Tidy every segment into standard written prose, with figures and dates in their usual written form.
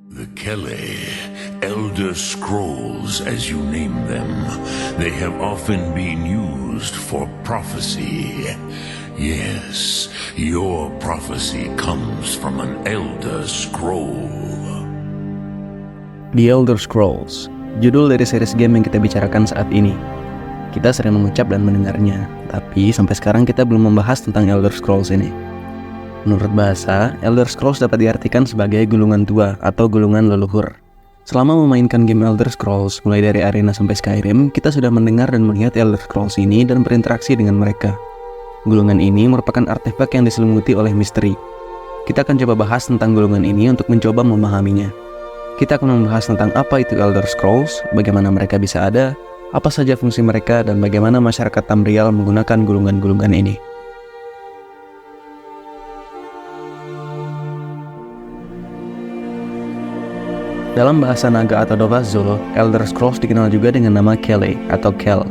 The Kele, Elder Scrolls as you name them, they have often been used for prophecy. Yes, your prophecy comes from an Elder Scroll. The Elder Scrolls, judul dari series game yang kita bicarakan saat ini. Kita sering mengucap dan mendengarnya, tapi sampai sekarang kita belum membahas tentang Elder Scrolls ini. Menurut bahasa, Elder Scrolls dapat diartikan sebagai gulungan tua atau gulungan leluhur. Selama memainkan game Elder Scrolls, mulai dari Arena sampai Skyrim, kita sudah mendengar dan melihat Elder Scrolls ini dan berinteraksi dengan mereka. Gulungan ini merupakan artefak yang diselimuti oleh misteri. Kita akan coba bahas tentang gulungan ini untuk mencoba memahaminya. Kita akan membahas tentang apa itu Elder Scrolls, bagaimana mereka bisa ada, apa saja fungsi mereka, dan bagaimana masyarakat Tamriel menggunakan gulungan-gulungan ini. Dalam bahasa Naga atau Dovazul, Elder Scrolls dikenal juga dengan nama Kele atau Kel.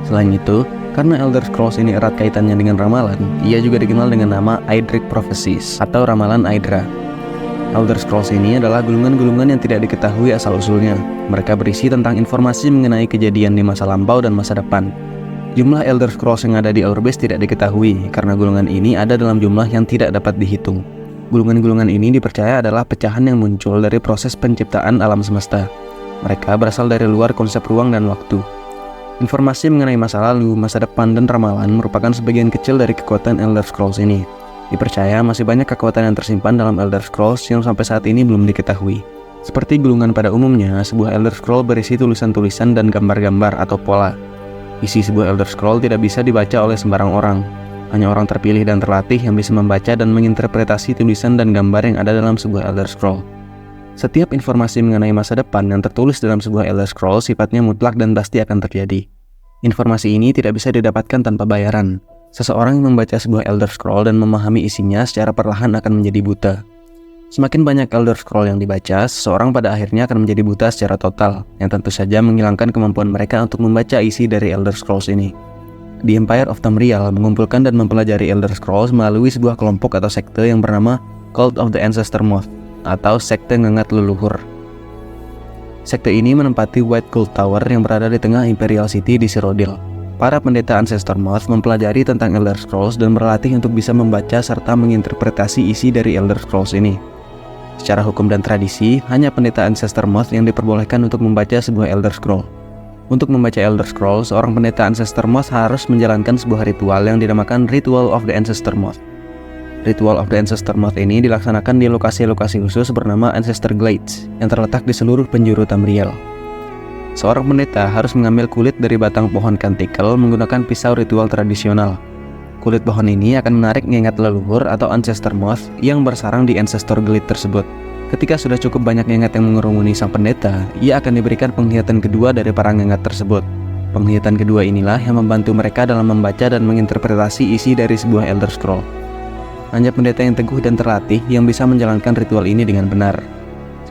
Selain itu, karena Elder Scrolls ini erat kaitannya dengan ramalan, ia juga dikenal dengan nama Aedric Prophecies atau ramalan Aedra. Elder Scrolls ini adalah gulungan-gulungan yang tidak diketahui asal-usulnya. Mereka berisi tentang informasi mengenai kejadian di masa lampau dan masa depan. Jumlah Elder Scrolls yang ada di Ourbis tidak diketahui, karena gulungan ini ada dalam jumlah yang tidak dapat dihitung. Gulungan-gulungan ini dipercaya adalah pecahan yang muncul dari proses penciptaan alam semesta. Mereka berasal dari luar konsep ruang dan waktu. Informasi mengenai masa lalu, masa depan, dan ramalan merupakan sebagian kecil dari kekuatan Elder Scrolls ini. Dipercaya masih banyak kekuatan yang tersimpan dalam Elder Scrolls yang sampai saat ini belum diketahui. Seperti gulungan pada umumnya, sebuah Elder Scroll berisi tulisan-tulisan dan gambar-gambar atau pola. Isi sebuah Elder Scroll tidak bisa dibaca oleh sembarang orang. Hanya orang terpilih dan terlatih yang bisa membaca dan menginterpretasi tulisan dan gambar yang ada dalam sebuah Elder Scroll. Setiap informasi mengenai masa depan yang tertulis dalam sebuah Elder Scroll sifatnya mutlak dan pasti akan terjadi. Informasi ini tidak bisa didapatkan tanpa bayaran. Seseorang yang membaca sebuah Elder Scroll dan memahami isinya secara perlahan akan menjadi buta. Semakin banyak Elder Scroll yang dibaca, seseorang pada akhirnya akan menjadi buta secara total, yang tentu saja menghilangkan kemampuan mereka untuk membaca isi dari Elder Scrolls ini. The Empire of Tamriel mengumpulkan dan mempelajari Elder Scrolls melalui sebuah kelompok atau sekte yang bernama Cult of the Ancestor Moth atau sekte ngengat leluhur. Sekte ini menempati White Cult Tower yang berada di tengah Imperial City di Cyrodiil. Para pendeta Ancestor Moth mempelajari tentang Elder Scrolls dan berlatih untuk bisa membaca serta menginterpretasi isi dari Elder Scrolls ini. Secara hukum dan tradisi, hanya pendeta Ancestor Moth yang diperbolehkan untuk membaca sebuah Elder Scroll. Untuk membaca Elder Scrolls, seorang pendeta Ancestor Moth harus menjalankan sebuah ritual yang dinamakan Ritual of the Ancestor Moth. Ritual of the Ancestor Moth ini dilaksanakan di lokasi-lokasi khusus bernama Ancestor Glades yang terletak di seluruh penjuru Tamriel. Seorang pendeta harus mengambil kulit dari batang pohon kantikel menggunakan pisau ritual tradisional. Kulit pohon ini akan menarik ngengat leluhur atau Ancestor Moth yang bersarang di Ancestor Glade tersebut. Ketika sudah cukup banyak ngengat yang mengerumuni sang pendeta, ia akan diberikan penglihatan kedua dari para ngengat tersebut. Penglihatan kedua inilah yang membantu mereka dalam membaca dan menginterpretasi isi dari sebuah Elder Scroll. Hanya pendeta yang teguh dan terlatih yang bisa menjalankan ritual ini dengan benar.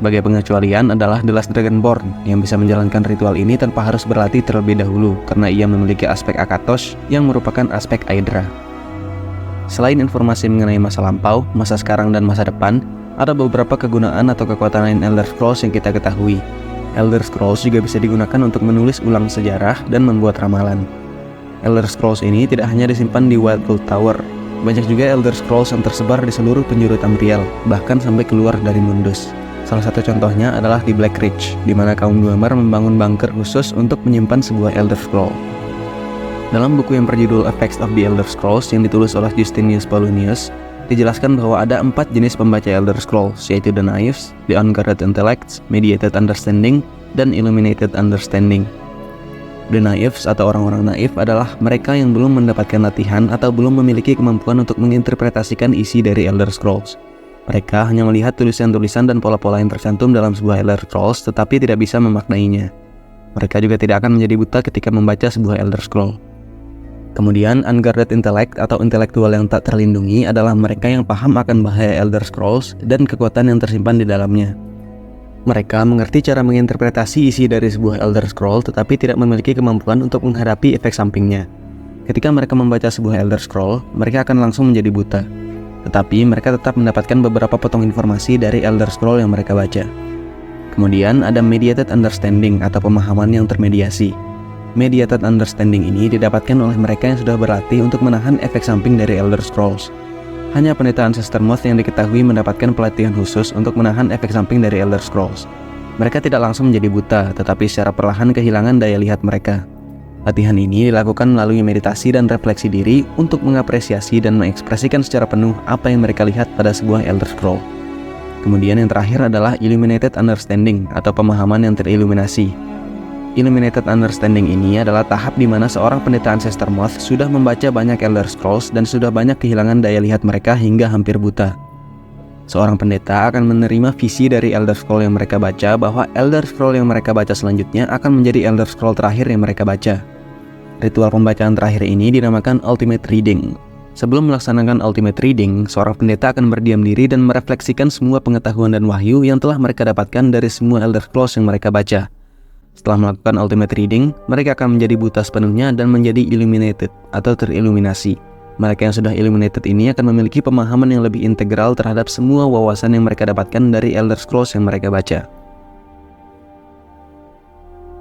Sebagai pengecualian adalah The Last Dragonborn yang bisa menjalankan ritual ini tanpa harus berlatih terlebih dahulu karena ia memiliki aspek Akatosh yang merupakan aspek Aedra. Selain informasi mengenai masa lampau, masa sekarang, dan masa depan, ada beberapa kegunaan atau kekuatan lain Elder Scrolls yang kita ketahui. Elder Scrolls juga bisa digunakan untuk menulis ulang sejarah dan membuat ramalan. Elder Scrolls ini tidak hanya disimpan di White Cult Tower. Banyak juga Elder Scrolls yang tersebar di seluruh penjuru Tamriel, bahkan sampai keluar dari Mundus. Salah satu contohnya adalah di Black Ridge, di mana kaum Dwemer membangun bunker khusus untuk menyimpan sebuah Elder Scroll. Dalam buku yang berjudul Effects of the Elder Scrolls yang ditulis oleh Justinius Paulunius, dijelaskan bahwa ada 4 jenis pembaca Elder Scrolls, yaitu The Naives, The Unguarded Intellects, Mediated Understanding, dan Illuminated Understanding. The Naives atau orang-orang naif adalah mereka yang belum mendapatkan latihan atau belum memiliki kemampuan untuk menginterpretasikan isi dari Elder Scrolls. Mereka hanya melihat tulisan-tulisan dan pola-pola yang tercantum dalam sebuah Elder Scrolls tetapi tidak bisa memaknainya. Mereka juga tidak akan menjadi buta ketika membaca sebuah Elder Scroll. Kemudian, Unguarded Intellect atau intelektual yang tak terlindungi adalah mereka yang paham akan bahaya Elder Scrolls dan kekuatan yang tersimpan di dalamnya. Mereka mengerti cara menginterpretasi isi dari sebuah Elder Scroll tetapi tidak memiliki kemampuan untuk menghadapi efek sampingnya. Ketika mereka membaca sebuah Elder Scroll, mereka akan langsung menjadi buta. Tetapi mereka tetap mendapatkan beberapa potong informasi dari Elder Scroll yang mereka baca. Kemudian ada Mediated Understanding atau pemahaman yang termediasi. Mediated Understanding ini didapatkan oleh mereka yang sudah berlatih untuk menahan efek samping dari Elder Scrolls. Hanya pendeta Ancestor Moth yang diketahui mendapatkan pelatihan khusus untuk menahan efek samping dari Elder Scrolls. Mereka tidak langsung menjadi buta, tetapi secara perlahan kehilangan daya lihat mereka. Latihan ini dilakukan melalui meditasi dan refleksi diri untuk mengapresiasi dan mengekspresikan secara penuh apa yang mereka lihat pada sebuah Elder Scroll. Kemudian yang terakhir adalah Illuminated Understanding atau pemahaman yang teriluminasi. Illuminated Understanding ini adalah tahap di mana seorang pendeta Ancestor Moth sudah membaca banyak Elder Scrolls dan sudah banyak kehilangan daya lihat mereka hingga hampir buta. Seorang pendeta akan menerima visi dari Elder Scroll yang mereka baca bahwa Elder Scroll yang mereka baca selanjutnya akan menjadi Elder Scroll terakhir yang mereka baca. Ritual pembacaan terakhir ini dinamakan Ultimate Reading. Sebelum melaksanakan Ultimate Reading, seorang pendeta akan berdiam diri dan merefleksikan semua pengetahuan dan wahyu yang telah mereka dapatkan dari semua Elder Scrolls yang mereka baca. Setelah melakukan Ultimate Reading, mereka akan menjadi buta sepenuhnya dan menjadi illuminated atau teriluminasi. Mereka yang sudah illuminated ini akan memiliki pemahaman yang lebih integral terhadap semua wawasan yang mereka dapatkan dari Elder Scrolls yang mereka baca.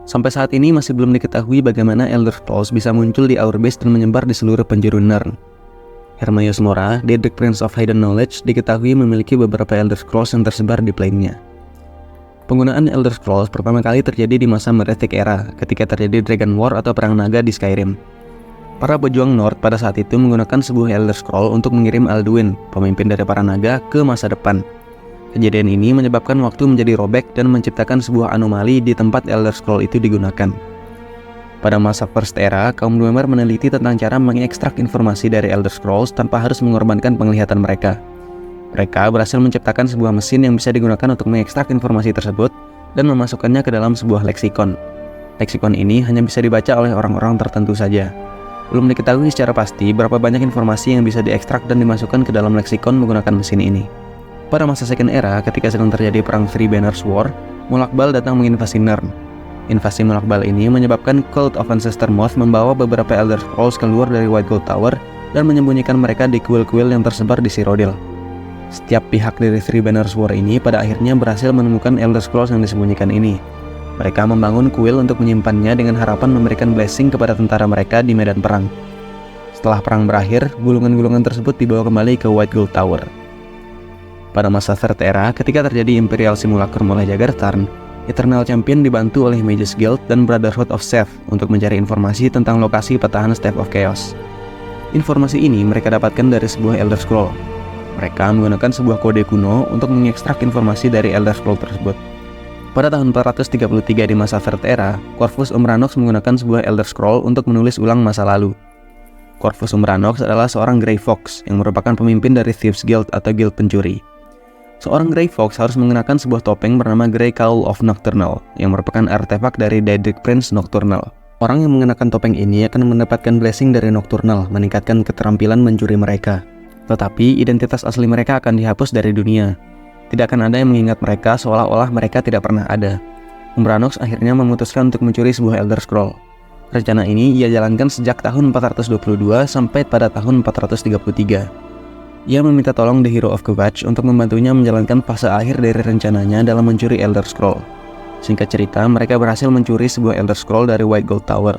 Sampai saat ini masih belum diketahui bagaimana Elder Scrolls bisa muncul di Our Base dan menyebar di seluruh penjuru Nirn. Hermaeus Mora, Daedric Prince of Hidden Knowledge, diketahui memiliki beberapa Elder Scrolls yang tersebar di plane-nya. Penggunaan Elder Scrolls pertama kali terjadi di masa Merethic Era ketika terjadi Dragon War atau Perang Naga di Skyrim. Para pejuang North pada saat itu menggunakan sebuah Elder Scroll untuk mengirim Alduin, pemimpin dari para naga, ke masa depan. Kejadian ini menyebabkan waktu menjadi robek dan menciptakan sebuah anomali di tempat Elder Scroll itu digunakan. Pada masa First Era, kaum Dwemer meneliti tentang cara mengekstrak informasi dari Elder Scrolls tanpa harus mengorbankan penglihatan mereka. Mereka berhasil menciptakan sebuah mesin yang bisa digunakan untuk mengekstrak informasi tersebut dan memasukkannya ke dalam sebuah leksikon. Leksikon ini hanya bisa dibaca oleh orang-orang tertentu saja. Belum diketahui secara pasti berapa banyak informasi yang bisa diekstrak dan dimasukkan ke dalam leksikon menggunakan mesin ini. Pada masa Second Era, ketika sedang terjadi perang Three Banners War, Mulakbal datang menginvasi Nirn. Invasi Mulakbal ini menyebabkan Cult of Ancestor Moth membawa beberapa Elder Scrolls keluar dari White Gold Tower dan menyembunyikan mereka di kuil-kuil yang tersebar di Cyrodiil. Setiap pihak dari Three Banners War ini pada akhirnya berhasil menemukan Elder Scrolls yang disembunyikan ini. Mereka membangun kuil untuk menyimpannya dengan harapan memberikan blessing kepada tentara mereka di medan perang. Setelah perang berakhir, gulungan-gulungan tersebut dibawa kembali ke White Gold Tower. Pada masa Third Era, ketika terjadi Imperial Simulacrum oleh Jagartharn, Eternal Champion dibantu oleh Mages Guild dan Brotherhood of Seth untuk mencari informasi tentang lokasi petahan Staff of Chaos. Informasi ini mereka dapatkan dari sebuah Elder Scroll. Mereka menggunakan sebuah kode kuno untuk mengekstrak informasi dari Elder Scroll tersebut. Pada tahun 433 di masa Third Era, Corvus Umbranox menggunakan sebuah Elder Scroll untuk menulis ulang masa lalu. Corvus Umbranox adalah seorang Grey Fox yang merupakan pemimpin dari Thieves Guild atau Guild Pencuri. Seorang Grey Fox harus mengenakan sebuah topeng bernama Grey Cowl of Nocturnal yang merupakan artefak dari Daedric Prince Nocturnal. Orang yang mengenakan topeng ini akan mendapatkan blessing dari Nocturnal, meningkatkan keterampilan mencuri mereka. Tetapi identitas asli mereka akan dihapus dari dunia. Tidak akan ada yang mengingat mereka seolah-olah mereka tidak pernah ada. Umbranox akhirnya memutuskan untuk mencuri sebuah Elder Scroll. Rencana ini ia jalankan sejak tahun 422 sampai pada tahun 433. Ia meminta tolong The Hero of Kvatch untuk membantunya menjalankan fase akhir dari rencananya dalam mencuri Elder Scroll. Singkat cerita, mereka berhasil mencuri sebuah Elder Scroll dari White Gold Tower.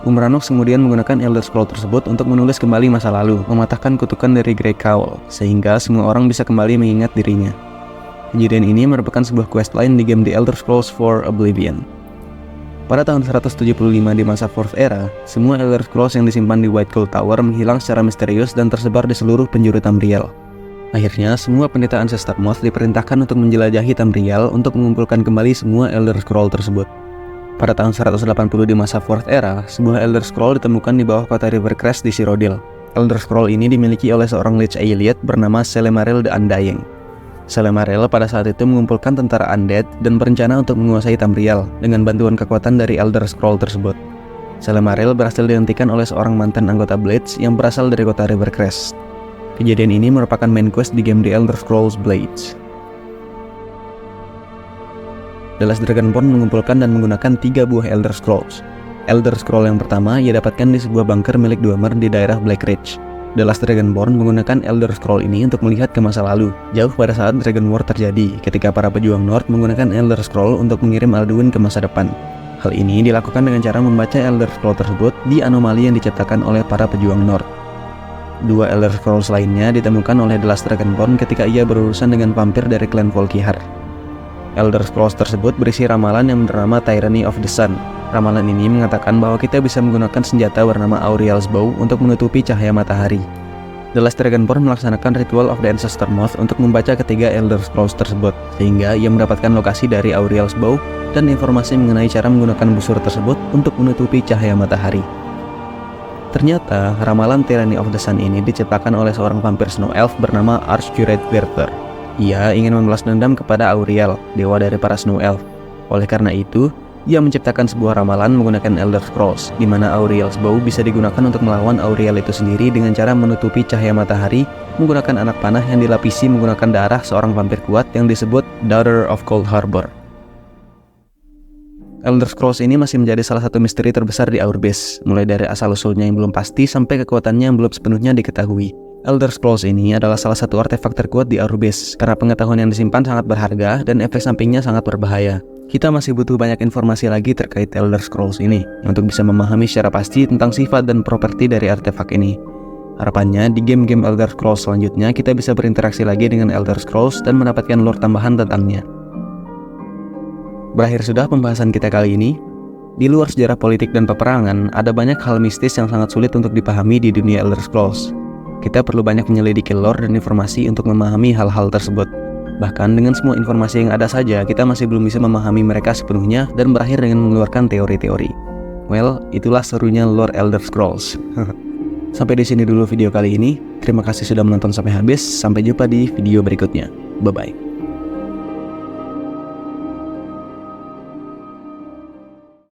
Umbranox kemudian menggunakan Elder Scroll tersebut untuk menulis kembali masa lalu, mematahkan kutukan dari Grey Cowl, sehingga semua orang bisa kembali mengingat dirinya. Kejadian ini merupakan sebuah questline di game The Elder Scrolls IV Oblivion. Pada tahun 175 di masa Fourth Era, semua Elder Scrolls yang disimpan di White Gold Tower menghilang secara misterius dan tersebar di seluruh penjuru Tamriel. Akhirnya, semua pendeta Ancestor Moth diperintahkan untuk menjelajahi Tamriel untuk mengumpulkan kembali semua Elder Scroll tersebut. Pada tahun 180 di masa Fourth Era, sebuah Elder Scroll ditemukan di bawah kota Rivercrest di Cyrodiil. Elder Scroll ini dimiliki oleh seorang Lich Ayleid bernama Celemaril the Undying. Celemaril pada saat itu mengumpulkan tentara undead dan berencana untuk menguasai Tamriel dengan bantuan kekuatan dari Elder Scroll tersebut. Celemaril berhasil dihentikan oleh seorang mantan anggota Blades yang berasal dari kota Rivercrest. Kejadian ini merupakan main quest di game The Elder Scrolls Blades. The Last Dragonborn mengumpulkan dan menggunakan 3 buah Elder Scrolls. Elder Scroll yang pertama ia dapatkan di sebuah bunker milik Dwemer di daerah Black Ridge. The Last Dragonborn menggunakan Elder Scroll ini untuk melihat ke masa lalu, jauh pada saat Dragon War terjadi, ketika para pejuang North menggunakan Elder Scroll untuk mengirim Alduin ke masa depan. Hal ini dilakukan dengan cara membaca Elder Scroll tersebut di anomali yang diciptakan oleh para pejuang North. Dua Elder Scrolls lainnya ditemukan oleh The Last Dragonborn ketika ia berurusan dengan vampir dari klan Volkihar. Elder Scrolls tersebut berisi ramalan yang bernama Tyranny of the Sun. Ramalan ini mengatakan bahwa kita bisa menggunakan senjata bernama Auriel's Bow untuk menutupi cahaya matahari. The Last Dragonborn melaksanakan Ritual of the Ancestor Moth untuk membaca ketiga Elder Scrolls tersebut, sehingga ia mendapatkan lokasi dari Auriel's Bow dan informasi mengenai cara menggunakan busur tersebut untuk menutupi cahaya matahari. Ternyata, ramalan Tyranny of the Sun ini diciptakan oleh seorang vampir Snow Elf bernama Archcurate Werther. Ia ingin membalas dendam kepada Auriel, dewa dari para Snow Elf. Oleh karena itu, ia menciptakan sebuah ramalan menggunakan Elder Scrolls, di mana Auriel's Bow bisa digunakan untuk melawan Auriel itu sendiri dengan cara menutupi cahaya matahari menggunakan anak panah yang dilapisi menggunakan darah seorang vampir kuat yang disebut Daughter of Cold Harbor. Elder Scrolls ini masih menjadi salah satu misteri terbesar di Aurbis, mulai dari asal-usulnya yang belum pasti sampai kekuatannya yang belum sepenuhnya diketahui. Elder Scrolls ini adalah salah satu artefak terkuat di Aurbis, karena pengetahuan yang disimpan sangat berharga dan efek sampingnya sangat berbahaya. Kita masih butuh banyak informasi lagi terkait Elder Scrolls ini, untuk bisa memahami secara pasti tentang sifat dan properti dari artefak ini. Harapannya, di game-game Elder Scrolls selanjutnya, kita bisa berinteraksi lagi dengan Elder Scrolls dan mendapatkan lore tambahan tentangnya. Berakhir sudah pembahasan kita kali ini. Di luar sejarah politik dan peperangan, ada banyak hal mistis yang sangat sulit untuk dipahami di dunia Elder Scrolls. Kita perlu banyak menyelidiki lore dan informasi untuk memahami hal-hal tersebut. Bahkan dengan semua informasi yang ada saja, kita masih belum bisa memahami mereka sepenuhnya dan berakhir dengan mengeluarkan teori-teori. Well, itulah serunya lore Elder Scrolls. Sampai di sini dulu video kali ini. Terima kasih sudah menonton sampai habis. Sampai jumpa di video berikutnya. Bye-bye.